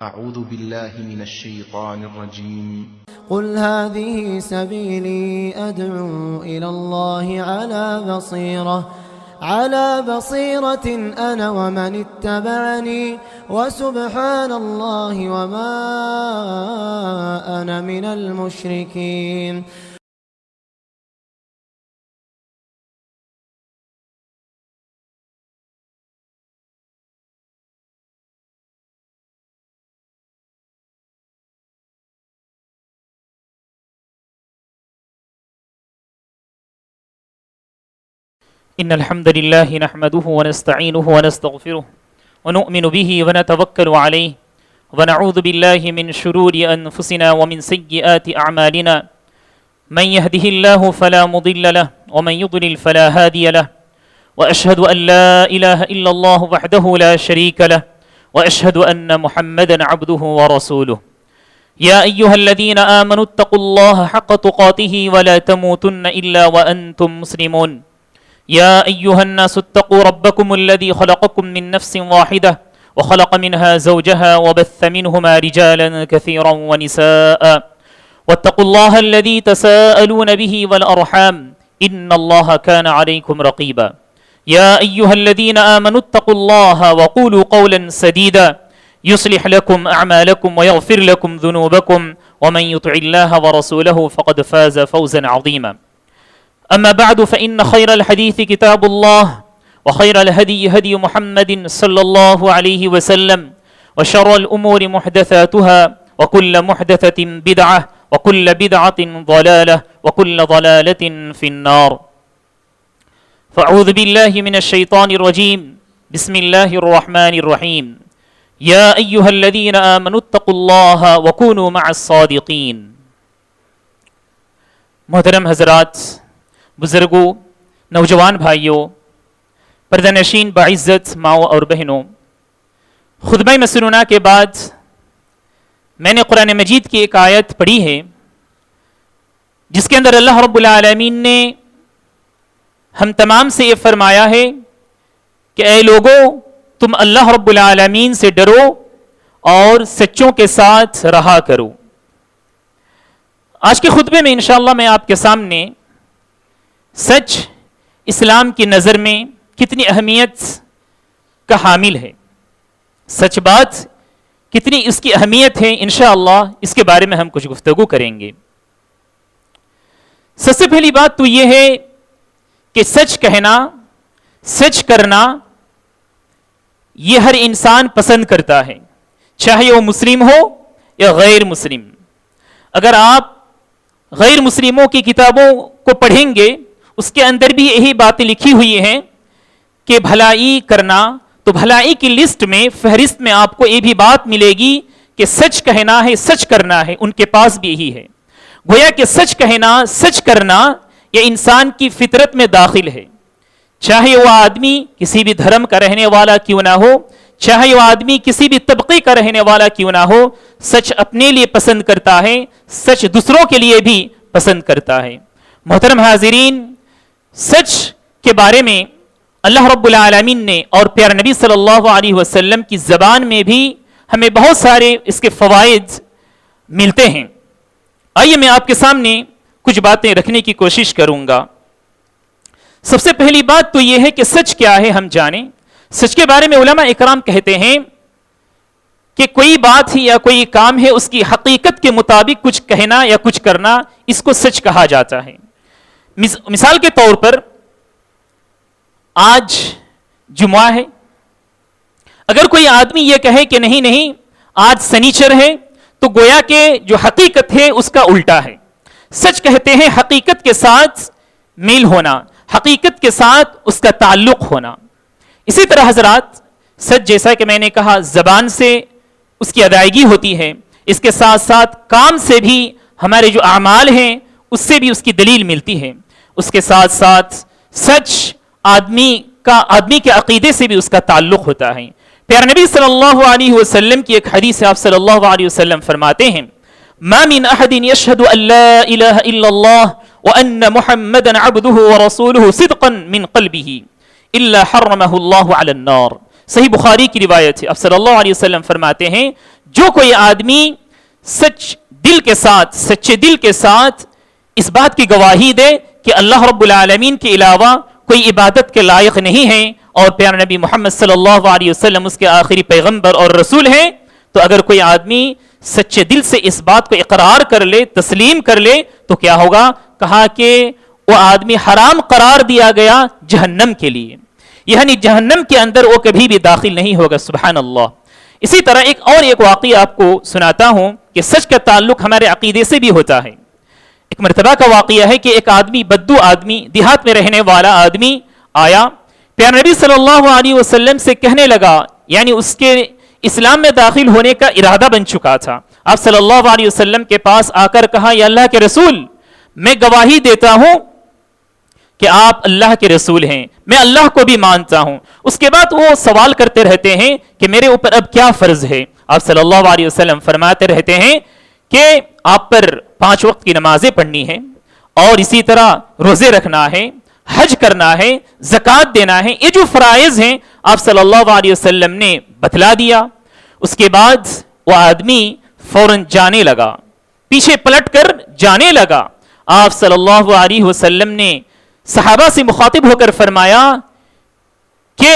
أعوذ بالله من الشيطان الرجيم قل هذه سبيلي أدعو إلى الله على بصيرة أنا ومن اتبعني وسبحان الله وما أنا من المشركين. إن الحمد لله نحمده ونستعينه ونستغفره ونؤمن به ونتوكل عليه ونعوذ بالله من شرور أنفسنا ومن سيئات أعمالنا من يهده الله فلا مضل له ومن يضلل فلا هادي له وأشهد أن لا إله إلا الله وحده لا شريك له وأشهد أن محمدا عبده ورسوله. يا أيها الذين آمنوا اتقوا الله حق تقاته ولا تموتن إلا وأنتم مسلمون. يا أيها الناس اتقوا ربكم الذي خلقكم من نفس واحدة وخلق منها زوجها وبث منهما رجالا كثيرا ونساء واتقوا الله الذي تساءلون به والأرحام إن الله كان عليكم رقيبا. يا أيها الذين آمنوا اتقوا الله وقولوا قولا سديدا يصلح لكم أعمالكم ويغفر لكم ذنوبكم ومن يطع الله ورسوله فقد فاز فوزا عظيما. أما بعد فإن خير الحديث كتاب الله وخير الهدي هدي محمد صلى الله عليه وسلم وشر الأمور محدثاتها وكل محدثة بدعة وكل بدعة ضلالة وكل ضلالة في النار. فأعوذ بالله من الشيطان الرجيم. بسم الله الرحمن الرحيم. يا أيها الذين آمنوا اتقوا الله وكونوا مع الصادقين. محترم حضرات، بزرگوں، نوجوان بھائیوں، پردہ نشین باعزت ماؤں اور بہنوں، خطبہ مسنونہ کے بعد میں نے قرآن مجید کی ایک آیت پڑھی ہے جس کے اندر اللہ رب العالمین نے ہم تمام سے یہ فرمایا ہے کہ اے لوگوں، تم اللہ رب العالمین سے ڈرو اور سچوں کے ساتھ رہا کرو. آج کے خطبے میں انشاءاللہ میں آپ کے سامنے سچ اسلام کی نظر میں کتنی اہمیت کا حامل ہے، سچ بات کتنی اس کی اہمیت ہے، انشاءاللہ اس کے بارے میں ہم کچھ گفتگو کریں گے. سب سے پہلی بات تو یہ ہے کہ سچ کہنا، سچ کرنا یہ ہر انسان پسند کرتا ہے، چاہے وہ مسلم ہو یا غیر مسلم. اگر آپ غیر مسلموں کی کتابوں کو پڑھیں گے اس کے اندر بھی یہی باتیں لکھی ہوئی ہیں کہ بھلائی کرنا، تو بھلائی کی لسٹ میں، فہرست میں آپ کو یہ بھی بات ملے گی کہ سچ کہنا ہے، سچ کرنا ہے، ان کے پاس بھی یہی ہے. گویا کہ سچ کہنا، سچ کرنا یہ انسان کی فطرت میں داخل ہے، چاہے وہ آدمی کسی بھی دھرم کا رہنے والا کیوں نہ ہو، چاہے وہ آدمی کسی بھی طبقے کا رہنے والا کیوں نہ ہو، سچ اپنے لیے پسند کرتا ہے، سچ دوسروں کے لیے بھی پسند کرتا ہے. محترم حاضرین، سچ کے بارے میں اللہ رب العالمین نے اور پیارے نبی صلی اللہ علیہ وسلم کی زبان میں بھی ہمیں بہت سارے اس کے فوائد ملتے ہیں. آئیے میں آپ کے سامنے کچھ باتیں رکھنے کی کوشش کروں گا. سب سے پہلی بات تو یہ ہے کہ سچ کیا ہے ہم جانیں. سچ کے بارے میں علماء اکرام کہتے ہیں کہ کوئی بات ہی یا کوئی کام ہے اس کی حقیقت کے مطابق کچھ کہنا یا کچھ کرنا، اس کو سچ کہا جاتا ہے. مثال کے طور پر آج جمعہ ہے، اگر کوئی آدمی یہ کہے کہ نہیں آج سنیچر ہے، تو گویا کہ جو حقیقت ہے اس کا الٹا ہے. سچ کہتے ہیں حقیقت کے ساتھ میل ہونا، حقیقت کے ساتھ اس کا تعلق ہونا. اسی طرح حضرات، سچ جیسا کہ میں نے کہا زبان سے اس کی ادائیگی ہوتی ہے، اس کے ساتھ ساتھ کام سے بھی ہمارے جو اعمال ہیں اس سے بھی اس کی دلیل ملتی ہے. اس کے ساتھ ساتھ سچ آدمی کے عقیدے سے بھی اس کا تعلق ہوتا ہے. پیارے نبی صلی اللہ علیہ وسلم کی ایک حدیث سے آپ صلی اللہ علیہ وسلم فرماتے ہیں ما من احد يشهد ان لا اله الا الله وان محمدا عبده ورسوله صدقا من قلبه الا حرمه الله على النار. صحیح بخاری کی روایت ہے. آپ صلی اللہ علیہ وسلم فرماتے ہیں جو کوئی آدمی سچے دل کے ساتھ اس بات کی گواہی دے کہ اللہ رب العالمین کے علاوہ کوئی عبادت کے لائق نہیں ہے اور پیارے نبی محمد صلی اللہ علیہ وسلم اس کے آخری پیغمبر اور رسول ہیں، تو اگر کوئی آدمی سچے دل سے اس بات کو اقرار کر لے، تسلیم کر لے، تو کیا ہوگا؟ کہا کہ وہ آدمی حرام قرار دیا گیا جہنم کے لیے، یعنی جہنم کے اندر وہ کبھی بھی داخل نہیں ہوگا۔ سبحان اللہ۔ اسی طرح ایک واقعہ آپ کو سناتا ہوں کہ سچ کا تعلق ہمارے عقیدے سے بھی ہوتا ہے۔ ایک مرتبہ کا واقعہ ہے کہ ایک آدمی، بدو آدمی، دیہات میں رہنے والا آدمی آیا، پیارے نبی صلی اللہ علیہ وسلم سے کہنے لگا، یعنی اس کے اسلام میں داخل ہونے کا ارادہ بن چکا تھا۔ آپ صلی اللہ علیہ وسلم کے پاس آ کر کہا، یا اللہ کے رسول، میں گواہی دیتا ہوں کہ آپ اللہ کے رسول ہیں، میں اللہ کو بھی مانتا ہوں۔ اس کے بعد وہ سوال کرتے رہتے ہیں کہ میرے اوپر اب کیا فرض ہے؟ آپ صلی اللہ علیہ وسلم فرماتے رہتے ہیں کہ آپ پر 5 وقت کی نمازیں پڑھنی ہیں، اور اسی طرح روزے رکھنا ہے، حج کرنا ہے، زکوٰۃ دینا ہے۔ یہ جو فرائض ہیں آپ صلی اللہ علیہ وسلم نے بتلا دیا۔ اس کے بعد وہ آدمی فوراً جانے لگا، پیچھے پلٹ کر جانے لگا۔ آپ صلی اللہ علیہ وسلم نے صحابہ سے مخاطب ہو کر فرمایا کہ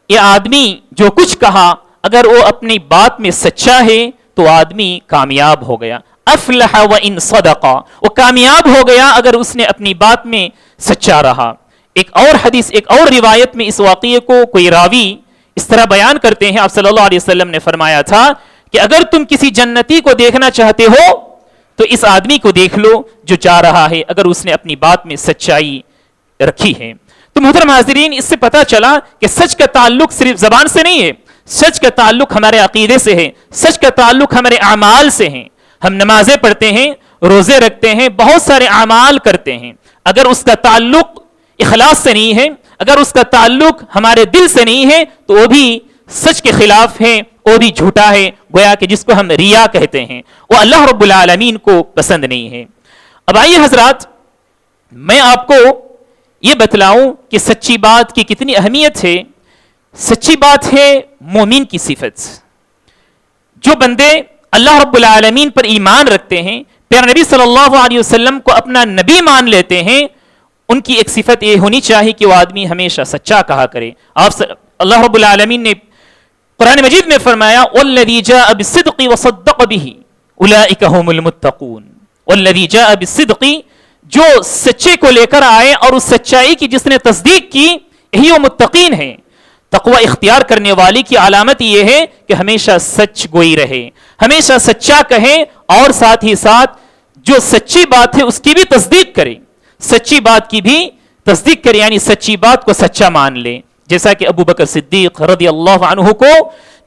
یہ آدمی جو کچھ کہا، اگر وہ اپنی بات میں سچا ہے تو آدمی کامیاب ہو گیا۔ افلح وان صدق، وہ کامیاب ہو گیا اگر اس نے اپنی بات میں سچا رہا۔ ایک اور حدیث، ایک اور روایت میں اس واقعے کو کوئی راوی اس طرح بیان کرتے ہیں، آپ صلی اللہ علیہ وسلم نے فرمایا تھا کہ اگر تم کسی جنتی کو دیکھنا چاہتے ہو تو اس آدمی کو دیکھ لو جو جا رہا ہے، اگر اس نے اپنی بات میں سچائی رکھی ہے۔ تو محترم حاضرین، اس سے پتا چلا کہ سچ کا تعلق صرف زبان سے نہیں ہے، سچ کا تعلق ہمارے عقیدے سے ہے، سچ کا تعلق ہمارے اعمال سے ہے۔ ہم نمازیں پڑھتے ہیں، روزے رکھتے ہیں، بہت سارے اعمال کرتے ہیں، اگر اس کا تعلق اخلاص سے نہیں ہے، اگر اس کا تعلق ہمارے دل سے نہیں ہے تو وہ بھی سچ کے خلاف ہے، وہ بھی جھوٹا ہے، گویا کہ جس کو ہم ریا کہتے ہیں، وہ اللہ رب العالمین کو پسند نہیں ہے۔ اب آئیے حضرات، میں آپ کو یہ بتلاؤں کہ سچی بات کی کتنی اہمیت ہے۔ سچی بات ہے مومن کی صفت۔ جو بندے اللہ رب العالمین پر ایمان رکھتے ہیں، پیارے نبی صلی اللہ علیہ وسلم کو اپنا نبی مان لیتے ہیں، ان کی ایک صفت یہ ہونی چاہیے کہ وہ آدمی ہمیشہ سچا کہا کرے۔ اللہ رب العالمین نے قرآن مجید میں فرمایا، وَالَّذِي جَاءَ بِالصِّدْقِ وَصَدَّقَ بِهِ أُولَٰئِكَ هُمُ الْمُتَّقُونَ۔ وَالَّذِي جَاءَ بِالصِّدْقِ، جو سچے کو لے کر آئے اور اس سچائی کی جس نے تصدیق کی، یہی وہ متقین ہیں۔ تقوی اختیار کرنے والی کی علامت یہ ہے کہ ہمیشہ سچ گوئی رہے، ہمیشہ سچا کہے، اور ساتھ ہی ساتھ جو سچی بات ہے اس کی بھی تصدیق کرے، سچی بات کی بھی تصدیق کرے، یعنی سچی بات کو سچا مان لے۔ جیسا کہ ابو بکر صدیق رضی اللہ عنہ کو،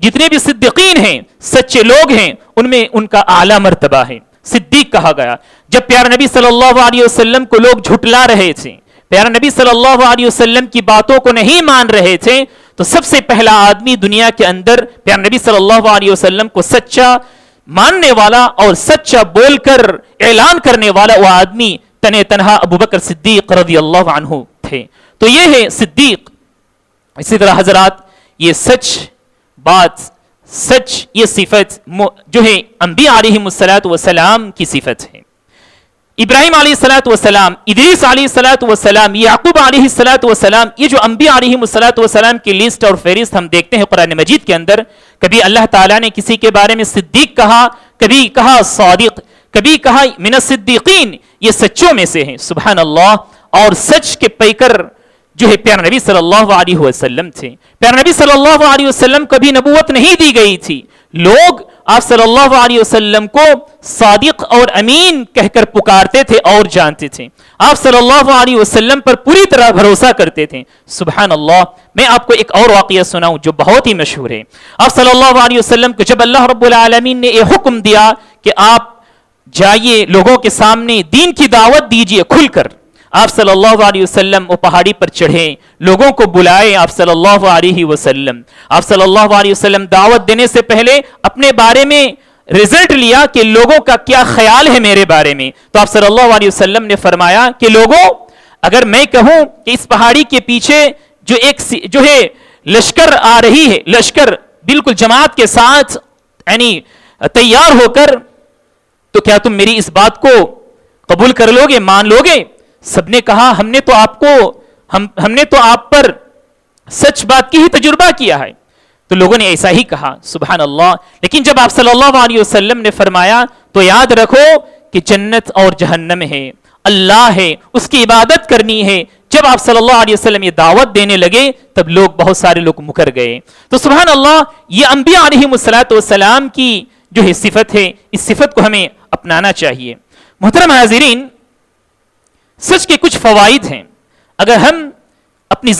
جتنے بھی صدیقین ہیں، سچے لوگ ہیں، ان میں ان کا اعلیٰ مرتبہ ہے، صدیق کہا گیا۔ جب پیارے نبی صلی اللہ علیہ وسلم کو لوگ جھٹلا رہے تھے، پیارے نبی صلی اللہ علیہ وسلم کی باتوں کو نہیں مان رہے تھے، تو سب سے پہلا آدمی دنیا کے اندر پیارے نبی صلی اللہ علیہ وسلم کو سچا ماننے والا اور سچا بول کر اعلان کرنے والا وہ آدمی تنہا ابو بکر صدیق رضی اللہ عنہ تھے۔ تو یہ ہے صدیق۔ اسی طرح حضرات، یہ سچ بات، سچ یہ صفت جو ہے انبیاء علیہم السلام کی صفت ہے۔ ابراہیم علیہ السلام، ادریس علیہ السلام، یعقوب علیہ السلام، یہ جو انبیاء علیہم السلام کی لسٹ اور فہرست ہم دیکھتے ہیں قرآن مجید کے اندر، کبھی اللہ تعالیٰ نے کسی کے بارے میں صدیق کہا، کبھی کہا صادق، کبھی کہا من الصدیقین، یہ سچوں میں سے ہیں۔ سبحان اللہ۔ اور سچ کے پیکر جو ہے پیارے نبی صلی اللہ علیہ وسلم تھے۔ پیارے نبی صلی اللہ علیہ وسلم کو بھی نبوت نہیں دی گئی تھی، لوگ آپ صلی اللہ علیہ وسلم کو صادق اور امین کہہ کر پکارتے تھے اور جانتے تھے، آپ صلی اللہ علیہ وسلم پر پوری طرح بھروسہ کرتے تھے۔ سبحان اللہ۔ میں آپ کو ایک اور واقعہ سناؤں جو بہت ہی مشہور ہے۔ آپ صلی اللہ علیہ وسلم کو جب اللہ رب العالمین نے یہ حکم دیا کہ آپ جائیے لوگوں کے سامنے دین کی دعوت دیجیے کھل کر، آپ صلی اللہ علیہ وسلم وہ پہاڑی پر چڑھے، لوگوں کو بلائے آپ صلی اللہ علیہ وسلم۔ آپ صلی اللہ علیہ وسلم دعوت دینے سے پہلے اپنے بارے میں رزلٹ لیا کہ لوگوں کا کیا خیال ہے میرے بارے میں۔ تو آپ صلی اللہ علیہ وسلم نے فرمایا کہ لوگوں، اگر میں کہوں کہ اس پہاڑی کے پیچھے جو ہے لشکر آ رہی ہے، لشکر بالکل جماعت کے ساتھ، یعنی تیار ہو کر، تو کیا تم میری اس بات کو قبول کر لو گے، مان لو گے؟ سب نے کہا ہم نے تو آپ پر سچ بات کی ہی تجربہ کیا ہے. تو لوگوں نے ایسا ہی کہا. سبحان اللہ. لیکن جب آپ صلی اللہ علیہ وسلم نے فرمایا تو یاد رکھو کہ جنت اور جہنم ہے، اللہ ہے، اس کی عبادت کرنی ہے. جب آپ صلی اللہ علیہ وسلم یہ دعوت دینے لگے تب بہت سارے لوگ مکر گئے. تو سبحان اللہ، یہ انبیاء علیہم الصلوۃ والسلام کی جو ہے صفت ہے، اس صفت کو ہمیں اپنانا چاہیے. محترم حاضرین، سچ کے کچھ فوائد ہیں. اگر ہم اپنی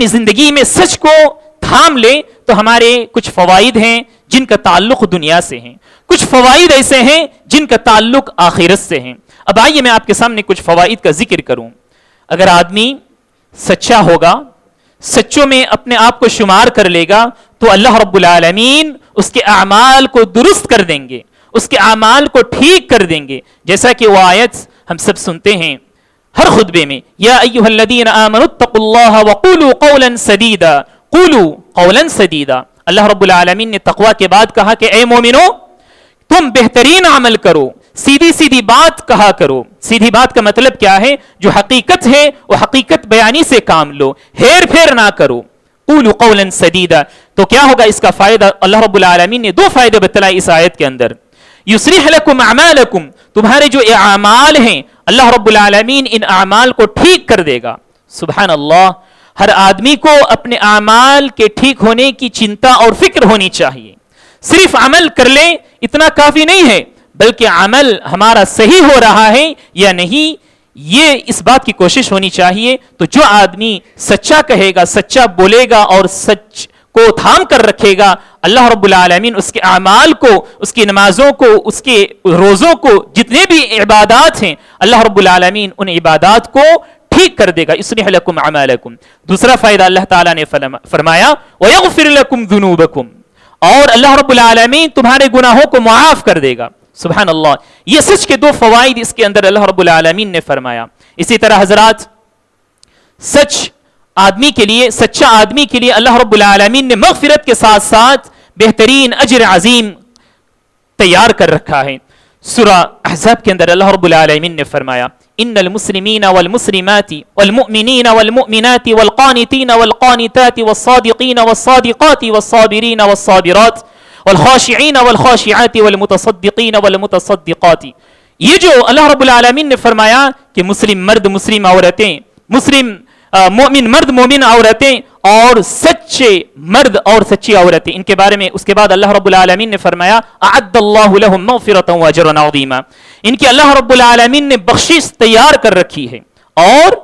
زندگی میں سچ کو تھام لیں تو ہمارے کچھ فوائد ہیں جن کا تعلق دنیا سے ہیں، کچھ فوائد ایسے ہیں جن کا تعلق آخرت سے ہیں. اب آئیے میں آپ کے سامنے کچھ فوائد کا ذکر کروں. اگر آدمی سچا ہوگا، سچوں میں اپنے آپ کو شمار کر لے گا، تو اللہ رب العالمین اس کے اعمال کو درست کر دیں گے، اس کے اعمال کو ٹھیک کر دیں گے. جیسا کہ وہ آیت ہم سب سنتے ہیں ہر خطبے میں، یا ایھا الذین آمنوا اتقوا اللہ وقولوا قولا سدیدا، قولوا قولا سدیدا. اللہ رب العالمین نے تقوی کے بعد کہا کہ اے مومنو، تم بہترین عمل کرو، سیدھی بات کہا کرو. سیدھی بات کا مطلب کیا ہے؟ جو حقیقت ہے وہ حقیقت بیانی سے کام لو، ہیر پھیر نہ کرو. قولوا قولا سدیدا. تو کیا ہوگا اس کا فائدہ؟ اللہ رب العالمین نے 2 فائدے بتلائے اس آیت کے اندر. یصلح لکم اعمالکم، تمہارے جو اعمال ہیں اللہ رب العالمین ان اعمال کو ٹھیک کر دے گا. سبحان اللہ. ہر آدمی کو اپنے اعمال کے ٹھیک ہونے کی چنتا اور فکر ہونی چاہیے. صرف عمل کر لیں اتنا کافی نہیں ہے، بلکہ عمل ہمارا صحیح ہو رہا ہے یا نہیں، یہ اس بات کی کوشش ہونی چاہیے. تو جو آدمی سچا کہے گا، سچا بولے گا اور سچ کو تھام کر رکھے گا، اللہ رب العالمین اس کے اعمال کو، اس کی نمازوں کو، اس کے روزوں کو، جتنے بھی عبادات ہیں، اللہ رب العالمین ان عبادات کو ٹھیک کر دے گا. یصلح لکم اعمالکم. دوسرا فائدہ اللہ تعالیٰ نے فرمایا وَيَغْفِرْ لَكُمْ ذُنُوبَكُمْ، اور اللہ رب العالمین تمہارے گناہوں کو معاف کر دے گا. سبحان اللہ. یہ سچ کے 2 فوائد اس کے اندر اللہ رب العالمین نے فرمایا. اسی طرح حضرات، سچا آدمی کے لیے اللہ رب العالمین نے مغفرت کے ساتھ ساتھ بہترین اجر عظیم تیار کر رکھا ہے. سورہ احزاب کے اندر اللہ رب العالمین نے فرمایا ان المسلمین والمسلمات والمؤمنین والمؤمنات والقانتین والقانتات والصادقین والصادقات والصابرین والصابرات والخاشعین والخاشعات والمتصدقین والمتصدقات. یہ جو اللہ رب العالمین نے فرمایا کہ مسلم مرد، مسلم عورتیں، مومن مرد، مومن عورتیں، اور سچے مرد اور سچی عورتیں، ان کے بارے میں اس کے بعد اللہ رب العالمین نے فرمایا اعد اللہ لهم مغفرۃ واجرا عظیما. ان کی اللہ رب العالمین نے بخشش تیار کر رکھی ہے اور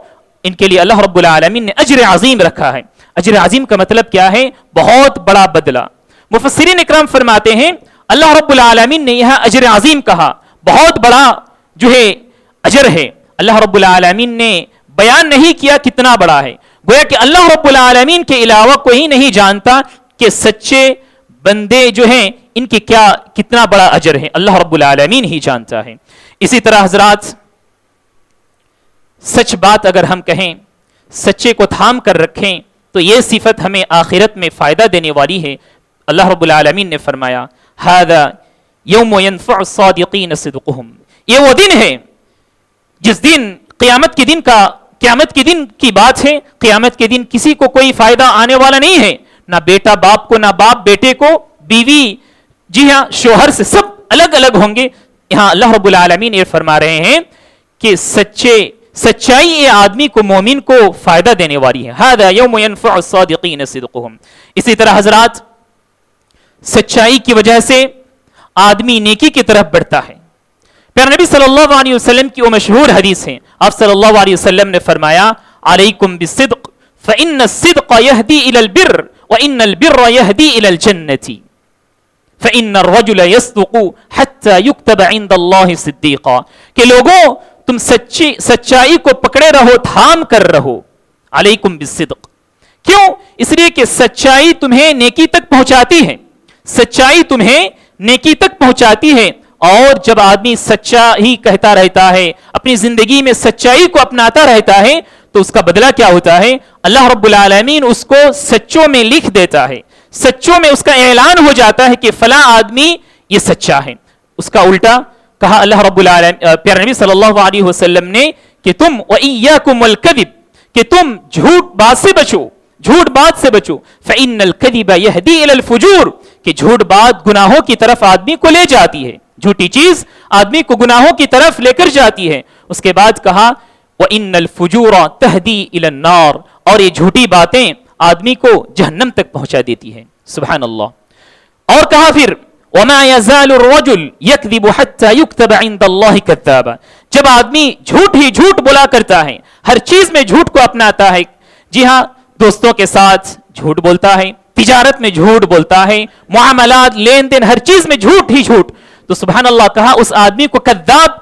ان کے لیے اللہ رب العالمین نے اجر عظیم رکھا ہے. اجر عظیم کا مطلب کیا ہے؟ بہت بڑا بدلہ. مفسرین اکرام فرماتے ہیں اللہ رب العالمین نے یہاں اجر عظیم کہا، بہت بڑا جو ہے اجر ہے. اللہ رب العالمین نے بیان نہیں کیا کتنا بڑا ہے، گویا کہ اللہ رب العالمین کے علاوہ کوئی نہیں جانتا کہ سچے بندے جو ہیں ان کی کتنا بڑا اجر ہے، اللہ رب العالمین ہی جانتا ہے. اسی طرح حضرات، سچ بات اگر ہم کہیں، سچے کو تھام کر رکھیں، تو یہ صفت ہمیں آخرت میں فائدہ دینے والی ہے. اللہ رب العالمین نے فرمایا ھذا یوم ینفع الصادقین صدقہم. یہ وہ دن ہے جس دن قیامت کے دن کی بات ہے. قیامت کے دن کسی کو کوئی فائدہ آنے والا نہیں ہے، نہ بیٹا باپ کو، نہ باپ بیٹے کو، بیوی جی ہاں شوہر سے، سب الگ الگ ہوں گے. یہاں اللہ رب العالمین یہ فرما رہے ہیں کہ سچائی یہ آدمی کو، مومن کو فائدہ دینے والی ہے. ھذا یوم ینفع الصادقین صدقہم. اسی طرح حضرات، سچائی کی وجہ سے آدمی نیکی کی طرف بڑھتا ہے. پھر نبی صلی اللہ علیہ وسلم کی وہ مشہور حدیث ہے، آپ صلی اللہ علیہ وسلم نے فرمایا علیکم بالصدق فإن الصدق يهدي إلى البر وإن البر يهدي إلى الجنة فإن الرجل يصدق حتى يكتب عند الله صديقا. کہ لوگوں تم سچائی کو پکڑے رہو، تھام کر رہو. علیکم بالصدق. کیوں؟ اس لیے کہ سچائی تمہیں نیکی تک پہنچاتی ہے، سچائی تمہیں نیکی تک پہنچاتی ہے. اور جب آدمی سچا ہی کہتا رہتا ہے، اپنی زندگی میں سچائی کو اپناتا رہتا ہے، تو اس کا بدلہ کیا ہوتا ہے؟ اللہ رب العالمین اس کو سچوں میں لکھ دیتا ہے، سچوں میں اس کا اعلان ہو جاتا ہے کہ فلاں آدمی یہ سچا ہے. اس کا الٹا کہا اللہ رب العالمین پیارے نبی صلی اللہ علیہ وسلم نے کہ تم وَإِيَّاكُمْ وَالْكَذِبْ کہ تم جھوٹ بات سے بچو, جھوٹ بات سے بچو. فَإِنَّ الْكَذِبَ يَهْدِي إِلَى الْفُجُورِ کہ جھوٹ بات گناہوں کی طرف آدمی کو لے جاتی ہے, جھوٹی چیز آدمی کو گناہوں کی طرف لے کر جاتی ہے. اس کے بعد کہا وَإِنَّ الْفُجُورَ تَهْدِي إِلَى النَّارِ اور یہ جھوٹی باتیں آدمی کو جہنم تک پہنچا دیتی ہے. سبحان اللہ. اور کہا پھر وَمَا يَزَالُ الرَّجُلُ يَكْذِبُ حَتَّى يُكْتَبَ عِندَ اللَّهِ كَذَّابًا جب آدمی جھوٹ ہی جھوٹ بولا کرتا ہے, ہر چیز میں جھوٹ کو اپناتا ہے. جی ہاں, دوستوں کے ساتھ جھوٹ بولتا ہے, تجارت میں جھوٹ بولتا ہے, معاملات لین دین ہر چیز میں جھوٹ ہی جھوٹ. تو سبحان اللہ کہا اس آدمی کو کذاب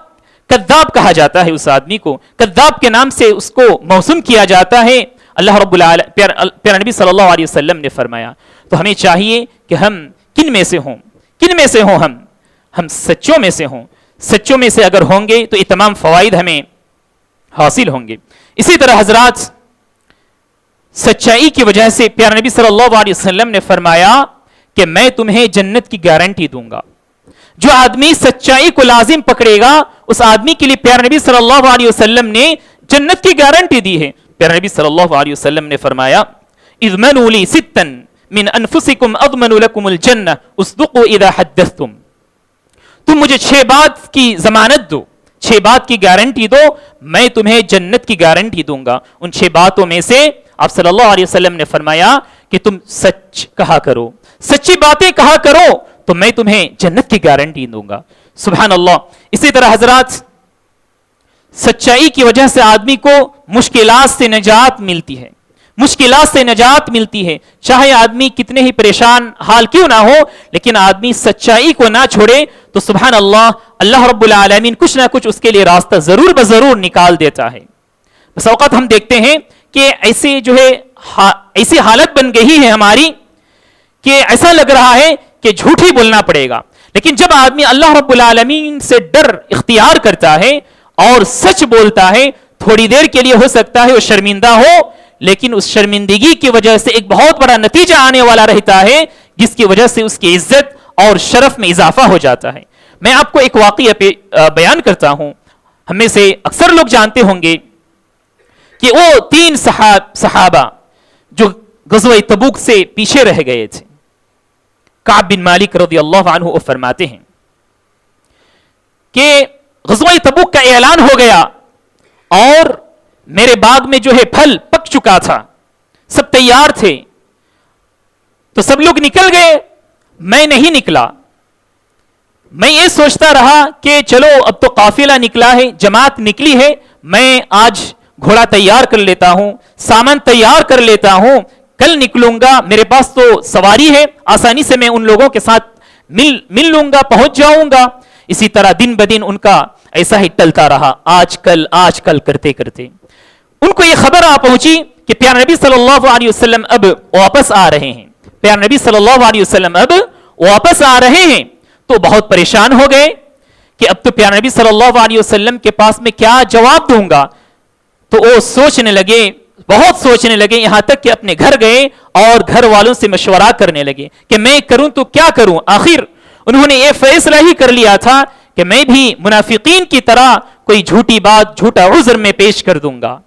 کہا جاتا ہے. اس آدمی کو کذاب کے نام سے اس کو موسوم کیا جاتا ہے. اللہ رب العالمین پیارے نبی صلی اللہ علیہ وسلم نے فرمایا. تو ہمیں چاہیے کہ ہم کن میں سے ہوں, کن میں سے ہوں ہم سچوں میں سے ہوں. سچوں میں سے اگر ہوں گے تو یہ تمام فوائد ہمیں حاصل ہوں گے. اسی طرح حضرات سچائی کی وجہ سے پیارے نبی صلی اللہ علیہ وسلم نے فرمایا کہ میں تمہیں جنت کی گارنٹی دوں گا. جو آدمی سچائی کو لازم پکڑے گا اس آدمی کے لیے پیارے نبی صلی اللہ علیہ وسلم نے جنت کی گارنٹی دی ہے. پیارے نبی صلی اللہ علیہ وسلم نے فرمایا اضمنوا لی ستا من انفسکم اضمن لکم الجنہ اصدقوا اذا حدثتم تم مجھے 6 بات کی ضمانت دو, 6 بات کی گارنٹی دو, میں تمہیں جنت کی گارنٹی دوں گا. ان 6 باتوں میں سے آپ صلی اللہ علیہ وسلم نے فرمایا کہ تم سچ کہا کرو, سچی باتیں کہا کرو تو میں تمہیں جنت کی گارنٹی دوں گا. سبحان اللہ. اسی طرح حضرات سچائی کی وجہ سے آدمی کو مشکلات سے نجات ملتی ہے, مشکلات سے نجات ملتی ہے. چاہے آدمی کتنے ہی پریشان حال کیوں نہ ہو, لیکن آدمی سچائی کو نہ چھوڑے تو سبحان اللہ اللہ رب العالمین کچھ نہ کچھ اس کے لیے راستہ ضرور بضرور نکال دیتا ہے. بس اوقات ہم دیکھتے ہیں کہ ایسے جو ہے ایسی حالت بن گئی ہے ہماری کہ ایسا لگ رہا ہے کہ جھوٹ ہی بولنا پڑے گا. لیکن جب آدمی اللہ رب العالمین سے ڈر اختیار کرتا ہے اور سچ بولتا ہے, تھوڑی دیر کے لیے ہو سکتا ہے وہ شرمندہ ہو, لیکن اس شرمندگی کی وجہ سے ایک بہت بڑا نتیجہ آنے والا رہتا ہے جس کی وجہ سے اس کی عزت اور شرف میں اضافہ ہو جاتا ہے. میں آپ کو ایک واقعہ بیان کرتا ہوں. ہم میں سے اکثر لوگ جانتے ہوں گے کہ وہ 3 صحابہ جو غزوہ تبوک سے پیچھے رہ گئے تھے. کعب بن مالک رضی اللہ عنہ وہ فرماتے ہیں کہ غزوہ تبوک کا اعلان ہو گیا اور میرے باغ میں جو ہے پھل پک چکا تھا, سب تیار تھے, تو سب لوگ نکل گئے, میں نہیں نکلا. میں یہ سوچتا رہا کہ چلو اب تو قافلہ نکلا ہے, جماعت نکلی ہے, میں آج گھوڑا تیار کر لیتا ہوں, سامان تیار کر لیتا ہوں, کل نکلوں گا, میرے پاس تو سواری ہے, آسانی سے میں ان لوگوں کے ساتھ مل لوں گا, پہنچ جاؤں گا. اسی طرح دن بدن ان کا ایسا ہی ٹلتا رہا, آج کل کرتے کرتے ان کو یہ خبر آ پہنچی کہ پیارے نبی صلی اللہ علیہ وسلم اب واپس آ رہے ہیں, پیارے نبی صلی اللہ علیہ وسلم اب واپس آ رہے ہیں. تو بہت پریشان ہو گئے کہ اب تو پیارے نبی صلی اللہ علیہ وسلم کے پاس میں کیا جواب دوں گا. تو وہ سوچنے لگے, بہت سوچنے لگے, یہاں تک کہ اپنے گھر گئے اور گھر والوں سے مشورہ کرنے لگے کہ میں کروں تو کیا کروں. آخر انہوں نے یہ فیصلہ ہی کر لیا تھا کہ میں بھی منافقین کی طرح کوئی جھوٹی بات, جھوٹا عذر میں پیش کر دوں گا.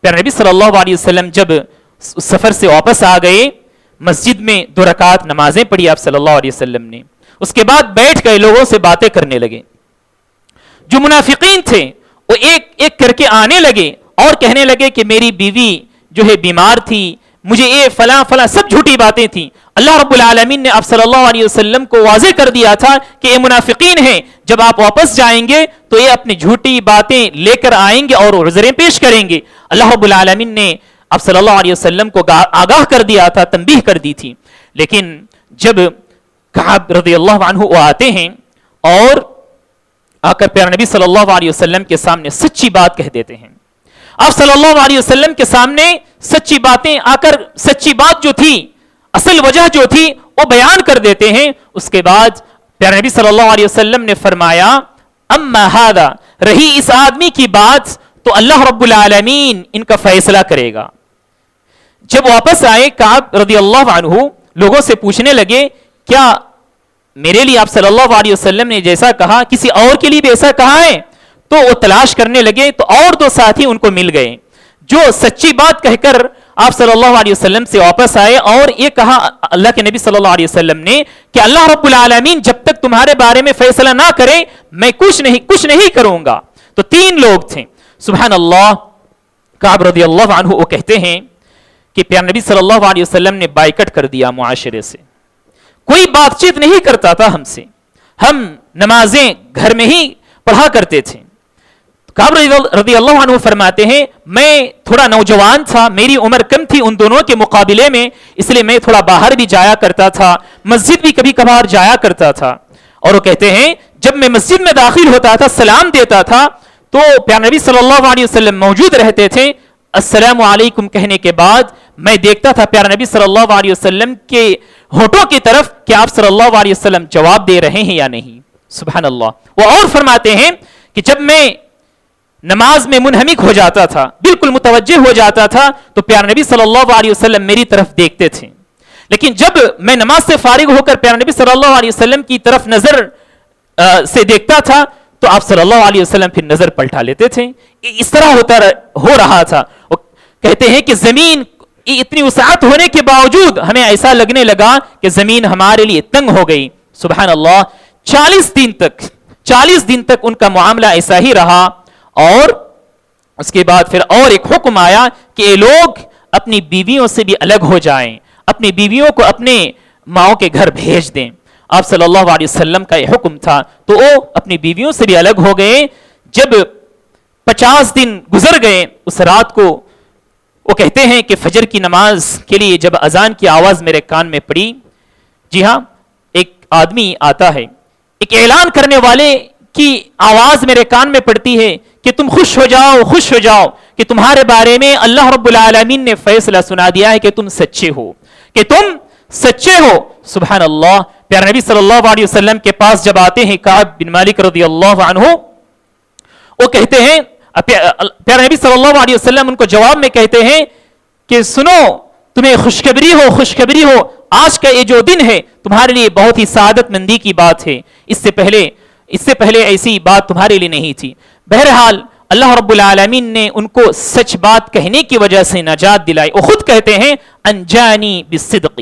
پیارے نبی صلی اللہ علیہ وسلم جب سفر سے واپس آ گئے, مسجد میں 2 رکعت نمازیں پڑھی آپ صلی اللہ علیہ وسلم نے. اس کے بعد بیٹھ گئے, لوگوں سے باتیں کرنے لگے. جو منافقین تھے وہ ایک ایک کر کے آنے لگے اور کہنے لگے کہ میری بیوی جو ہے بیمار تھی, مجھے یہ فلاں سب جھوٹی باتیں تھیں. اللہ رب العالمین نے آپ صلی اللہ علیہ وسلم کو واضح کر دیا تھا کہ یہ منافقین ہیں, جب آپ واپس جائیں گے تو یہ اپنی جھوٹی باتیں لے کر آئیں گے اور عذریں پیش کریں گے. اللہ رب العالمین نے آپ صلی اللہ علیہ وسلم کو آگاہ کر دیا تھا, تنبیہ کر دی تھی. لیکن جب کعب رضی اللہ عنہ وہ آتے ہیں اور آ کر پیارے نبی صلی اللہ علیہ وسلم کے سامنے سچی بات کہہ دیتے ہیں. آپ صلی اللہ علیہ وسلم کے سامنے سچی باتیں آ کر, سچی بات جو تھی, اصل وجہ جو تھی وہ بیان کر دیتے ہیں. اس کے بعد پیارے نبی صلی اللہ علیہ وسلم نے فرمایا اما ھذا, رہی اس آدمی کی بات تو اللہ رب العالمین ان کا فیصلہ کرے گا. جب واپس آئے کعب رضی اللہ عنہ لوگوں سے پوچھنے لگے کیا میرے لیے آپ صلی اللہ علیہ وسلم نے جیسا کہا کسی اور کے لیے بھی ایسا کہا ہے؟ تو وہ تلاش کرنے لگے تو اور دو ساتھی ان کو مل گئے جو سچی بات کہہ کر آپ صلی اللہ علیہ وسلم سے واپس آئے اور یہ کہا اللہ کے نبی صلی اللہ علیہ وسلم نے کہ اللہ رب العالمین جب تک تمہارے بارے میں فیصلہ نہ کرے میں کچھ نہیں کروں گا. تو تین لوگ تھے. سبحان اللہ. کعب رضی اللہ عنہ وہ کہتے ہیں کہ پیارے نبی صلی اللہ علیہ وسلم نے بائیکٹ کر دیا معاشرے سے, کوئی بات چیت نہیں کرتا تھا ہم سے, ہم نمازیں گھر میں ہی پڑھا کرتے تھے. کعب رضی اللہ عنہ فرماتے ہیں میں تھوڑا نوجوان تھا, میری عمر کم تھی ان دونوں کے مقابلے میں, اس لیے میں تھوڑا باہر بھی جایا کرتا تھا, مسجد بھی کبھی کبھار جایا کرتا تھا. اور وہ کہتے ہیں جب میں مسجد میں داخل ہوتا تھا سلام دیتا تھا تو پیارے نبی صلی اللہ علیہ وسلم موجود رہتے تھے. السلام علیکم کہنے کے بعد میں دیکھتا تھا پیارے نبی صلی اللہ علیہ وسلم کے ہونٹوں کی طرف کہ آپ صلی اللہ علیہ وسلم جواب دے رہے ہیں یا نہیں. سبحان اللہ. وہ اور فرماتے ہیں کہ جب میں نماز میں منہمک ہو جاتا تھا, بالکل متوجہ ہو جاتا تھا, تو پیارے نبی صلی اللہ علیہ وسلم میری طرف دیکھتے تھے. لیکن جب میں نماز سے فارغ ہو کر پیارے نبی صلی اللہ علیہ وسلم کی طرف نظر سے دیکھتا تھا تو آپ صلی اللہ علیہ وسلم پھر نظر پلٹا لیتے تھے. اس طرح ہو رہا تھا. وہ کہتے ہیں کہ زمین اتنی وسعت ہونے کے باوجود ہمیں ایسا لگنے لگا کہ زمین ہمارے لیے تنگ ہو گئی. سبحان اللہ. 40 دن تک ان کا معاملہ ایسا ہی رہا. اور اس کے بعد پھر اور ایک حکم آیا کہ یہ لوگ اپنی بیویوں سے بھی الگ ہو جائیں, اپنی بیویوں کو اپنے ماؤں کے گھر بھیج دیں. آپ صلی اللہ علیہ وسلم کا یہ حکم تھا تو وہ اپنی بیویوں سے بھی الگ ہو گئے. جب 50 دن گزر گئے اس رات کو وہ کہتے ہیں کہ فجر کی نماز کے لیے جب اذان کی آواز میرے کان میں پڑی, جی ہاں ایک آدمی آتا ہے, ایک اعلان کرنے والے کی آواز میرے کان میں پڑتی ہے کہ تم خوش ہو جاؤ کہ تمہارے بارے میں اللہ رب العالمین نے فیصلہ سنا دیا ہے کہ تم سچے ہو. سبحان اللہ. پیارے نبی صلی اللہ علیہ وسلم کے پاس جب آتے ہیں کعب بن مالک رضی اللہ عنہ, وہ کہتے ہیں پیارے نبی صلی اللہ علیہ وسلم ان کو جواب میں کہتے ہیں کہ سنو تمہیں خوشخبری ہو, آج کا یہ جو دن ہے تمہارے لیے بہت ہی سعادت مندی کی بات ہے. اس سے پہلے ایسی بات تمہارے لیے نہیں تھی. بہرحال اللہ رب العالمین نے ان کو سچ بات کہنے کی وجہ سے نجات دلائی. وہ خود کہتے ہیں انجانی بالصدق,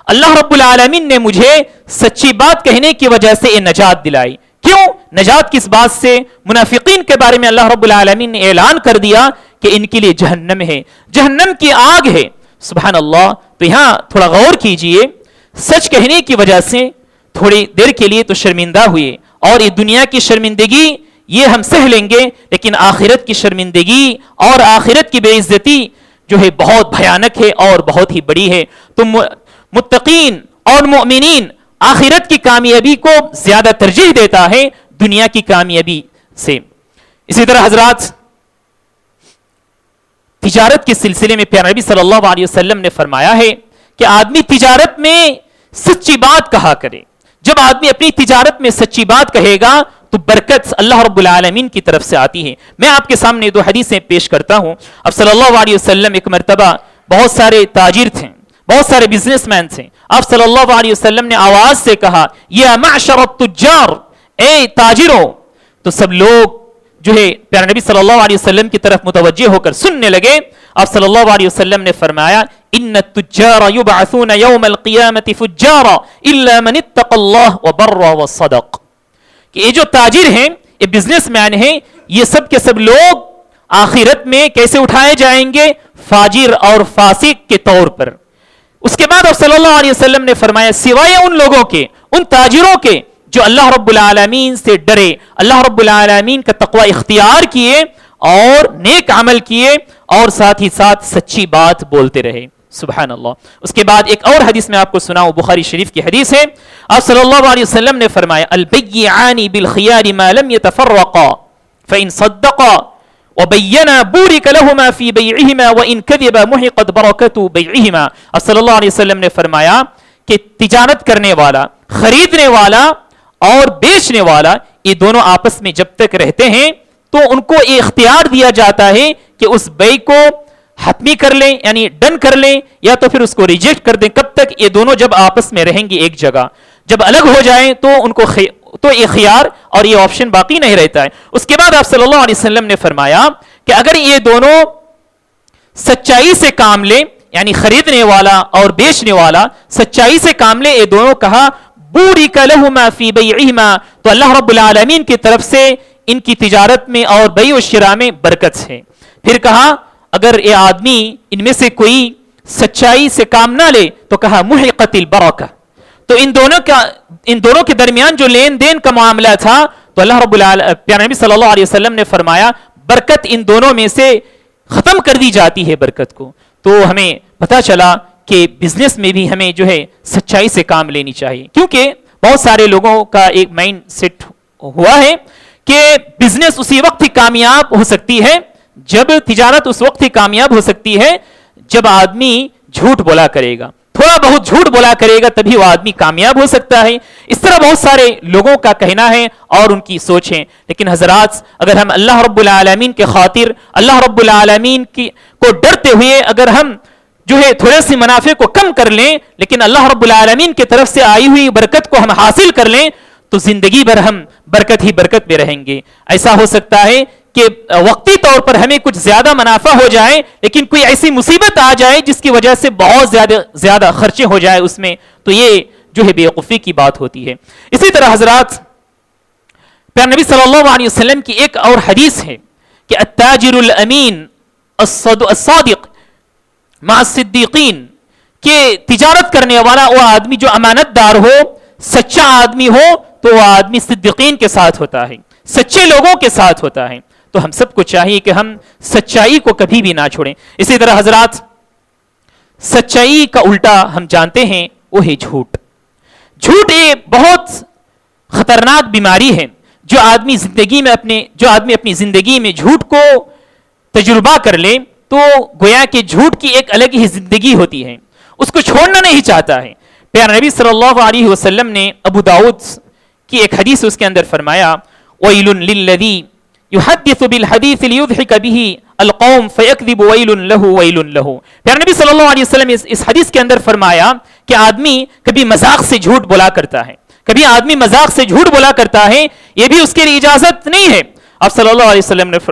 اللہ رب العالمین نے مجھے سچی بات کہنے کی وجہ سے یہ نجات دلائی. کیوں نجات کس بات سے؟ منافقین کے بارے میں اللہ رب العالمین نے اعلان کر دیا کہ ان کے لیے جہنم ہے, جہنم کی آگ ہے. سبحان اللہ. تو یہاں تھوڑا غور کیجئے, سچ کہنے کی وجہ سے تھوڑی دیر کے لیے تو شرمندہ ہوئے, اور یہ دنیا کی شرمندگی یہ ہم سہ لیں گے, لیکن آخرت کی شرمندگی اور آخرت کی بے عزتی جو ہے بہت بھیانک ہے اور بہت ہی بڑی ہے. تو متقین اور مؤمنین آخرت کی کامیابی کو زیادہ ترجیح دیتا ہے دنیا کی کامیابی سے. اسی طرح حضرات تجارت کے سلسلے میں پیارے نبی صلی اللہ علیہ وسلم نے فرمایا ہے کہ آدمی تجارت میں سچی بات کہا کرے. جب آدمی اپنی تجارت میں سچی بات کہے گا تو برکت اللہ رب العالمین کی طرف سے آتی ہے. میں آپ کے سامنے دو حدیثیں پیش کرتا ہوں. اب صلی اللہ علیہ وسلم ایک مرتبہ بہت سارے تاجر تھے, بہت سارے بزنس مین تھے. آپ صلی اللہ علیہ وسلم نے آواز سے کہا یا معشر التجار, اے تاجروں. تو سب لوگ جو ہے پیارے نبی صلی اللہ علیہ وسلم کی طرف متوجہ ہو کر سننے لگے. آپ صلی اللہ علیہ وسلم نے فرمایا ان التجار يبعثون يوم القيامة فجارا الا من اتقى الله وبر وصدق. کہ یہ جو تاجر ہیں, یہ بزنس مین ہیں, یہ سب کے سب لوگ آخرت میں کیسے اٹھائے جائیں گے؟ فاجر اور فاسق کے طور پر. اس کے بعد آپ صلی اللہ علیہ وسلم نے فرمایا سوائے ان لوگوں کے, ان تاجروں کے جو اللہ رب العالمین سے ڈرے, اللہ رب العالمین کا تقوی اختیار کیے اور نیک عمل کیے اور ساتھ ہی ساتھ سچی بات بولتے رہے. سبحان اللہ. اس کے بعد ایک اور حدیث میں آپ کو سناؤں, بخاری شریف کی حدیث ہے. آپ صلی اللہ علیہ وسلم نے فرمایا البیعان بالخیار ما لم يتفرقا فإن صدقا وبینا بورک لهما فی بیعهما وإن كذبا محقت برکت بیعهما. آپ صلی اللہ علیہ وسلم نے فرمایا کہ تجارت کرنے والا, خریدنے والا اور بیچنے والا, یہ دونوں آپس میں جب تک رہتے ہیں تو ان کو یہ اختیار دیا جاتا ہے کہ اس بیع کو حتمی کر لیں, یعنی ڈن کر لیں, یا تو پھر اس کو ریجیکٹ کر دیں. کب تک؟ یہ دونوں جب آپس میں رہیں گے ایک جگہ. جب الگ ہو جائیں تو ان کو تو یہ خیار اور یہ آپشن باقی نہیں رہتا ہے. اس کے بعد آپ صلی اللہ علیہ وسلم نے فرمایا کہ اگر یہ دونوں سچائی سے کام لیں, یعنی خریدنے والا اور بیچنے والا سچائی سے کام لے, یہ دونوں کہا بورک لہما فی بیعہما, تو اللہ رب العالمین کی طرف سے ان کی تجارت میں اور بیع و شراء میں برکت ہے. پھر کہا اگر یہ آدمی ان میں سے کوئی سچائی سے کام نہ لے تو کہا محقت البرکہ, تو ان دونوں کے درمیان جو لین دین کا معاملہ تھا تو اللہ رب العالمین پیارے نبی صلی اللہ علیہ وسلم نے فرمایا برکت ان دونوں میں سے ختم کر دی جاتی ہے برکت کو. تو ہمیں پتا چلا کہ بزنس میں بھی ہمیں جو ہے سچائی سے کام لینی چاہیے, کیونکہ بہت سارے لوگوں کا ایک مائنڈ سیٹ ہوا ہے کہ بزنس اسی وقت ہی کامیاب ہو سکتی ہے, جب تجارت اس وقت ہی کامیاب ہو سکتی ہے جب آدمی جھوٹ بولا کرے گا, تھوڑا بہت جھوٹ بولا کرے گا تبھی وہ آدمی کامیاب ہو سکتا ہے. اس طرح بہت سارے لوگوں کا کہنا ہے اور ان کی سوچ ہے. لیکن حضرات اگر ہم اللہ رب العالمین کے خاطر اللہ رب العالمین کو ڈرتے ہوئے اگر ہم جو ہے تھوڑے سے منافع کو کم کر لیں لیکن اللہ رب العالمین کی طرف سے آئی ہوئی برکت کو ہم حاصل کر لیں تو زندگی بھر ہم برکت ہی برکت میں رہیں گے. ایسا ہو سکتا ہے کہ وقتی طور پر ہمیں کچھ زیادہ منافع ہو جائے لیکن کوئی ایسی مصیبت آ جائے جس کی وجہ سے بہت زیادہ خرچے ہو جائے اس میں, تو یہ جو ہے بے وقوفی کی بات ہوتی ہے. اسی طرح حضرات پیارے نبی صلی اللہ علیہ وسلم کی ایک اور حدیث ہے کہ التاجر الامین الصادق مع الصدیقین, کہ تجارت کرنے والا وہ آدمی جو امانت دار ہو, سچا آدمی ہو تو وہ آدمی صدیقین کے ساتھ ہوتا ہے, سچے لوگوں کے ساتھ ہوتا ہے. تو ہم سب کو چاہیے کہ ہم سچائی کو کبھی بھی نہ چھوڑیں. اسی طرح حضرات سچائی کا الٹا ہم جانتے ہیں وہ ہے جھوٹ. جھوٹ ایک بہت خطرناک بیماری ہے. جو آدمی اپنی زندگی میں جھوٹ کو تجربہ کر لے تو گویا کہ جھوٹ کی ایک الگ ہی زندگی ہوتی ہے, اس کو چھوڑنا نہیں چاہتا ہے. پیارے نبی صلی اللہ علیہ وسلم نے ابو داؤد کی ایک حدیث اس کے اندر فرمایا وَيْلٌ لِلَّذِي يُحَدِّثُ بِالْحَدِيثِ لِيُضْحِكَ بِهِ الْقَوْمُ فَيَكْذِبُ وَيْلٌ لَهُ وَيْلٌ لَهُ. پیارے نبی صلی اللہ علیہ وسلم اس حدیث کے اندر فرمایا کہ آدمی کبھی مذاق سے جھوٹ بولا کرتا ہے, کبھی آدمی مذاق سے جھوٹ بولا کرتا ہے, یہ بھی اس کے لیے اجازت نہیں ہے. آپ صلی اللہ علیہ وسلم نے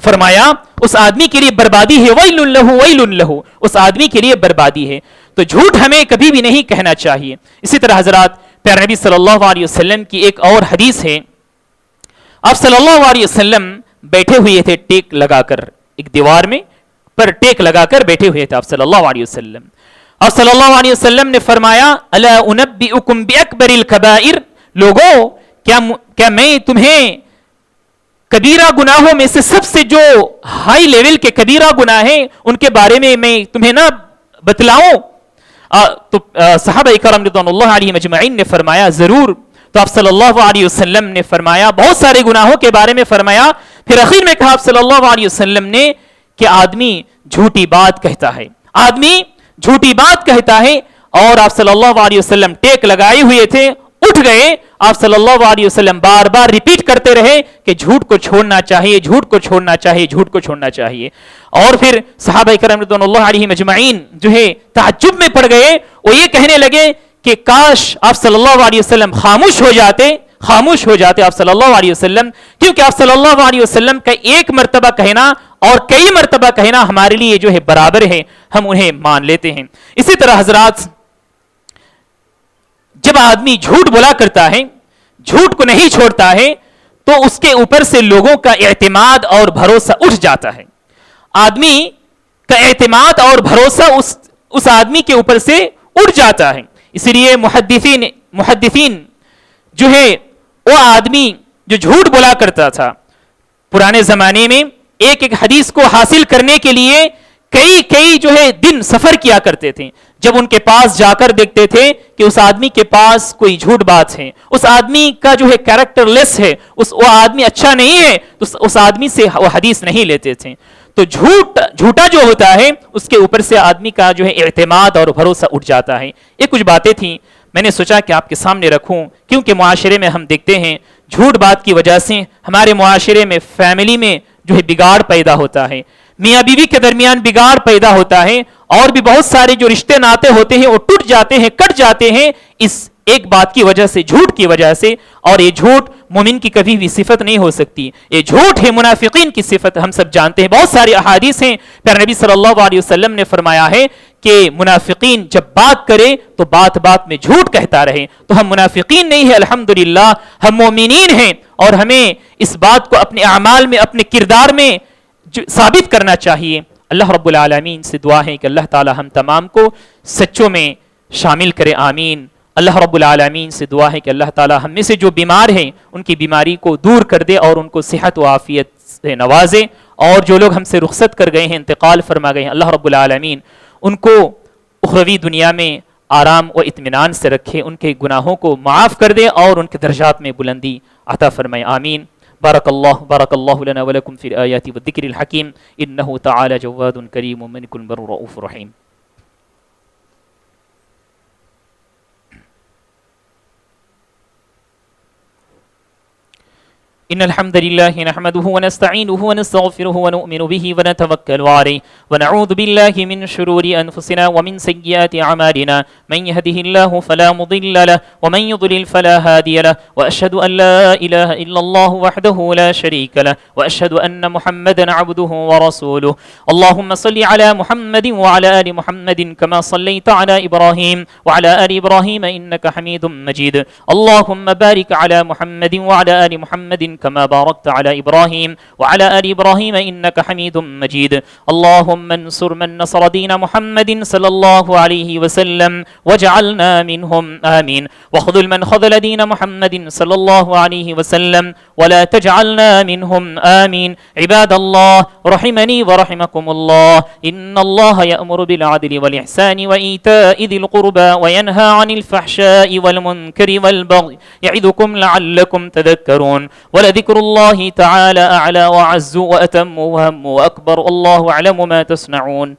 فرمایا اس آدمی کے لیے بربادی ہے, وَيْلٌ لَهُ وَيْلٌ لَهُ, اس آدمی کے لیے بربادی ہے. تو جھوٹ ہمیں کبھی بھی نہیں کہنا چاہیے. اسی طرح حضرات پیارے نبی صلی اللہ علیہ وسلم کی ایک اور حدیث ہے. آپ صلی اللہ علیہ وسلم بیٹھے ہوئے تھے ٹیک لگا کر, ایک دیوار میں پر ٹیک لگا کر بیٹھے ہوئے تھے آپ صلی اللہ علیہ وسلم. آپ صلی اللہ علیہ وسلم نے فرمایا الا انبئکم باکبر الکبائر, لوگوں کیا میں تمہیں کبیرہ گناہوں میں سے سب سے جو ہائی لیول کے کبیرہ گناہ ہیں ان کے بارے میں تمہیں نہ بتلاؤں؟ تو صحابہ کرام رضوان اللہ علیہم اجمعین نے فرمایا ضرور. تو آپ صلی اللہ علیہ وسلم نے فرمایا بہت سارے گناہوں کے بارے میں فرمایا, پھر اخیر میں کہا آپ صلی اللہ علیہ وسلم نے کہ آدمی جھوٹی بات کہتا ہے, آدمی جھوٹی بات کہتا ہے. اور آپ صلی اللہ علیہ وسلم ٹیک لگائے ہوئے تھے, اٹھ گئے. آپ صلی اللہ علیہ وسلم بار بار ریپیٹ کرتے رہے کہ جھوٹ کو چھوڑنا چاہیے, جھوٹ کو چھوڑنا چاہیے, جھوٹ کو چھوڑنا چاہیے. اور پھر صحابہ کرام رضوان اللہ علیہم اجمعین جو ہے تعجب میں پڑ گئے, وہ یہ کہنے لگے کہ کاش آپ صلی اللہ علیہ وسلم خاموش ہو جاتے آپ صلی اللہ علیہ وسلم, کیونکہ آپ صلی اللہ علیہ وسلم کا ایک مرتبہ کہنا اور کئی مرتبہ کہنا ہمارے لیے جو ہے برابر ہے, ہم انہیں مان لیتے ہیں. اسی طرح حضرات جب آدمی جھوٹ بولا کرتا ہے, جھوٹ کو نہیں چھوڑتا ہے, تو اس کے اوپر سے لوگوں کا اعتماد اور بھروسہ اٹھ جاتا ہے. آدمی کا اعتماد اور بھروسہ اس آدمی کے اوپر سے اٹھ جاتا ہے. اسی لیے محدثین جو ہے وہ آدمی جو جھوٹ بولا کرتا تھا پرانے زمانے میں ایک حدیث کو حاصل کرنے کے لیے کئی جو ہے دن سفر کیا کرتے تھے. جب ان کے پاس جا کر دیکھتے تھے کہ اس آدمی کے پاس کوئی جھوٹ بات ہے, اس آدمی کا جو ہے کیریکٹر لیس ہے, وہ آدمی اچھا نہیں ہے, تو اس آدمی سے وہ حدیث نہیں لیتے تھے. تو جھوٹا جو ہوتا ہے اس کے اوپر سے آدمی کا جو ہے اعتماد اور بھروسہ اٹھ جاتا ہے. یہ کچھ باتیں تھیں, میں نے سوچا کہ آپ کے سامنے رکھوں, کیونکہ معاشرے میں ہم دیکھتے ہیں جھوٹ بات کی وجہ سے ہمارے معاشرے میں فیملی میں جو ہے بگاڑ پیدا ہوتا ہے, میاں بیوی کے درمیان بگاڑ پیدا ہوتا ہے, اور بھی بہت سارے جو رشتے ناتے ہوتے ہیں وہ ٹوٹ جاتے ہیں, کٹ جاتے ہیں اس ایک بات کی وجہ سے، جھوٹ کی وجہ سے، اور یہ جھوٹ مومن کی کبھی بھی صفت نہیں ہو سکتی، یہ جھوٹ ہے منافقین کی صفت. ہم سب جانتے ہیں، بہت ساری احادیث ہیں، پھر نبی صلی اللہ علیہ وسلم نے فرمایا ہے کہ منافقین جب بات کرے تو بات بات میں جھوٹ کہتا رہے. تو ہم منافقین نہیں ہیں الحمدللہ، ہم مومنین ہیں، اور ہمیں اس بات کو اپنے اعمال میں، اپنے کردار میں ثابت کرنا چاہیے. اللہ رب العالمین سے دعا ہے کہ اللہ تعالی ہم تمام کو سچوں میں شامل کرے، آمین. اللہ رب العالمین سے دعا ہے کہ اللہ تعالی ہم میں سے جو بیمار ہیں ان کی بیماری کو دور کر دے اور ان کو صحت و عافیت سے نوازے، اور جو لوگ ہم سے رخصت کر گئے ہیں، انتقال فرما گئے ہیں، اللہ رب العالمین ان کو اخروی دنیا میں آرام و اطمینان سے رکھے، ان کے گناہوں کو معاف کر دے اور ان کے درجات میں بلندی عطا فرمائے، آمین. بارک اللہ لنا ولکم فی الآیات والذکر الحکیم انہ تعالی جواد کریم ملک بر رؤوف رحیم. إن الحمد لله نحمده ونستعينه ونستغفره ونؤمن به ونتوكل عليه ونعوذ بالله من شرور أنفسنا ومن سيئات أعمالنا من يهده الله فلا مضل له ومن يضلل فلا هادي له وأشهد أن لا إله إلا الله وحده لا شريك له وأشهد أن محمدا عبده ورسوله. اللهم صل على محمد وعلى آل محمد كما صليت على إبراهيم وعلى آل إبراهيم إنك حميد مجيد. اللهم بارك على محمد وعلى آل محمد كما باركت على إبراهيم وعلى آل إبراهيم إنك حميد مجيد. اللهم انصر من نصر دين محمد صلى الله عليه وسلم واجعلنا منهم آمين. وخذل من خذل دين محمد صلى الله عليه وسلم ولا تجعلنا منهم آمين. عباد الله رحمني ورحمكم الله، إن الله يأمر بالعدل والإحسان وإيتاء ذي القربى وينهى عن الفحشاء والمنكر والبغي يعظكم لعلكم تذكرون. ولذكر الله تعالى أعلى وأعز وأتم وهم وأكبر. الله أعلم ما تصنعون.